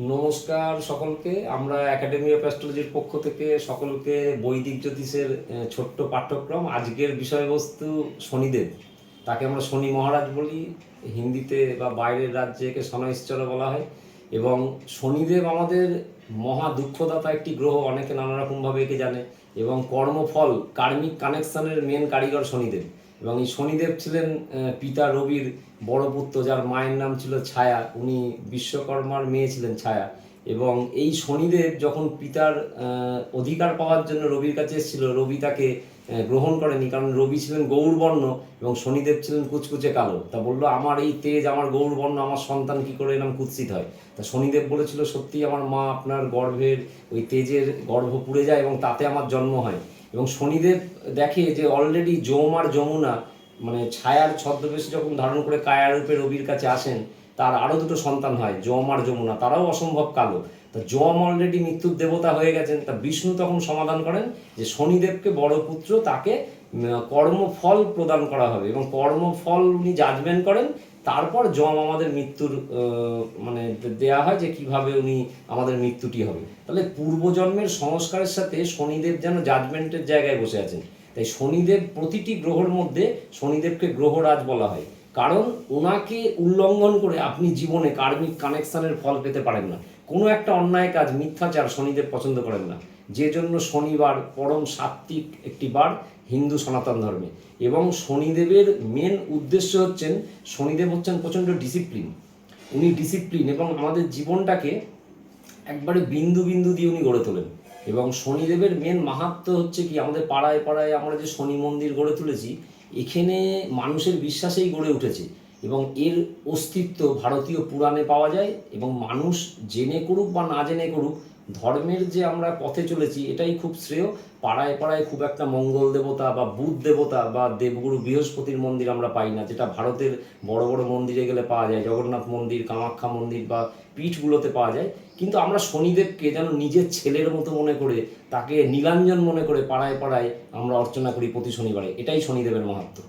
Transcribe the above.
নমস্কার সকলকে। আমরা একাডেমি অফ অ্যাস্ট্রোলজির পক্ষ থেকে সকলকে বৈদিক জ্যোতিষের ছোট্ট পাঠ্যক্রম। আজকের বিষয়বস্তু শনিদেব, তাকে আমরা শনি মহারাজ বলি, হিন্দিতে বা বাইরের রাজ্যে একে শনৈশ্চর বলা হয়। এবং শনিদেব আমাদের মহা দুঃখদাতা একটি গ্রহ, অনেকে নানা রকমভাবে একে জানে। এবং কর্মফল কার্মিক কানেকশনের মেন কারিগর শনিদেব। এবং এই শনিদেব ছিলেন পিতা রবির বড় পুত্র, যার মায়ের নাম ছিল ছায়া। উনি বিশ্বকর্মার মেয়ে ছিলেন ছায়া। এবং এই শনিদেব যখন পিতার অধিকার পাওয়ার জন্য রবির কাছে এসেছিল, রবি তাকে গ্রহণ করেনি, কারণ রবি ছিলেন গৌরবর্ণ এবং শনিদেব ছিলেন কুচকুচে কালো। তা বললো, আমার এই তেজ, আমার গৌরবর্ণ, আমার সন্তান কি করে এরকম কুৎসিত হয়? তা শনিদেব বলেছিল, সত্যি আমার মা আপনার গর্ভের ওই তেজের গর্ভ পুড়ে যায় এবং তাতে আমার জন্ম হয়। এবং শনিদেব দেখে যে অলরেডি যম আর যমুনা, মানে ছায়ার ছদ্মবেশ যখন ধারণ করে কায়ারূপে রবির কাছে আসেন, তার আরও দুটো সন্তান হয়, যম আর যমুনা। তারাও অসম্ভব কালো। তা যম অলরেডি মৃত্যুর দেবতা হয়ে গেছেন। তা বিষ্ণু তখন সমাধান করেন যে শনিদেবকে বড় পুত্র, তাকে কর্মফল প্রদান করা হবে এবং কর্মফল উনি জাজমেন্ট করেন। তারপর যম আমাদের মৃত্যুর মানে দেয়া হয় যে কিভাবে উনি আমাদের মৃত্যুটি হবে। তাহলে পূর্বজন্মের সংস্কারের সাথে শনিদেব যেন জাজমেন্টের জায়গায় বসে আছেন। তাই শনিদেব, প্রতিটি গ্রহর মধ্যে শনিদেবকে গ্রহরাজ বলা হয়, কারণ ওনাকে উল্লঙ্ঘন করে আপনি জীবনে কার্মিক কানেকশনের ফল পেতে পারেন না। কোনো একটা অন্যায় কাজ, মিথ্যাচার শনিদেব পছন্দ করেন না। যে জন্য শনিবার পরম সাত্ত্বিক একটি বার হিন্দু সনাতন ধর্মে। এবং শনিদেবের মেন উদ্দেশ্য হচ্ছেন, শনিদেব হচ্ছেন প্রচণ্ড ডিসিপ্লিন। উনি ডিসিপ্লিন এবং আমাদের জীবনটাকে একবারে বিন্দু বিন্দু দিয়ে উনি গড়ে তোলেন। এবং শনিদেবের মেন মাহাত্ম্য হচ্ছে কি, আমাদের পাড়ায় পাড়ায় আমরা যে শনি মন্দির গড়ে তুলেছি, এখানে মানুষের বিশ্বাসেই গড়ে উঠেছে এবং এর অস্তিত্ব ভারতীয় পুরাণে পাওয়া যায়। এবং মানুষ জেনে করুক বা না জেনে করুক, ধর্মের যে আমরা পথে চলেছি এটাই খুব শ্রেয়। পাড়ায় পাড়ায় খুব একটা মঙ্গল দেবতা বা বুধ দেবতা বা দেবগুরু বৃহস্পতির মন্দির আমরা পাই না, যেটা ভারতের বড় বড় মন্দিরে গেলে পাওয়া যায়, জগন্নাথ মন্দির, কামাখ্যা মন্দির বা পীঠগুলোতে পাওয়া যায়। কিন্তু আমরা শনিদেবকে যেন নিজের ছেলের মতো মনে করে, তাকে নীলাঞ্জন মনে করে পাড়ায় পাড়ায় আমরা অর্চনা করি প্রতি শনিবারে। এটাই শনিদেবের মাহাত্ম্য।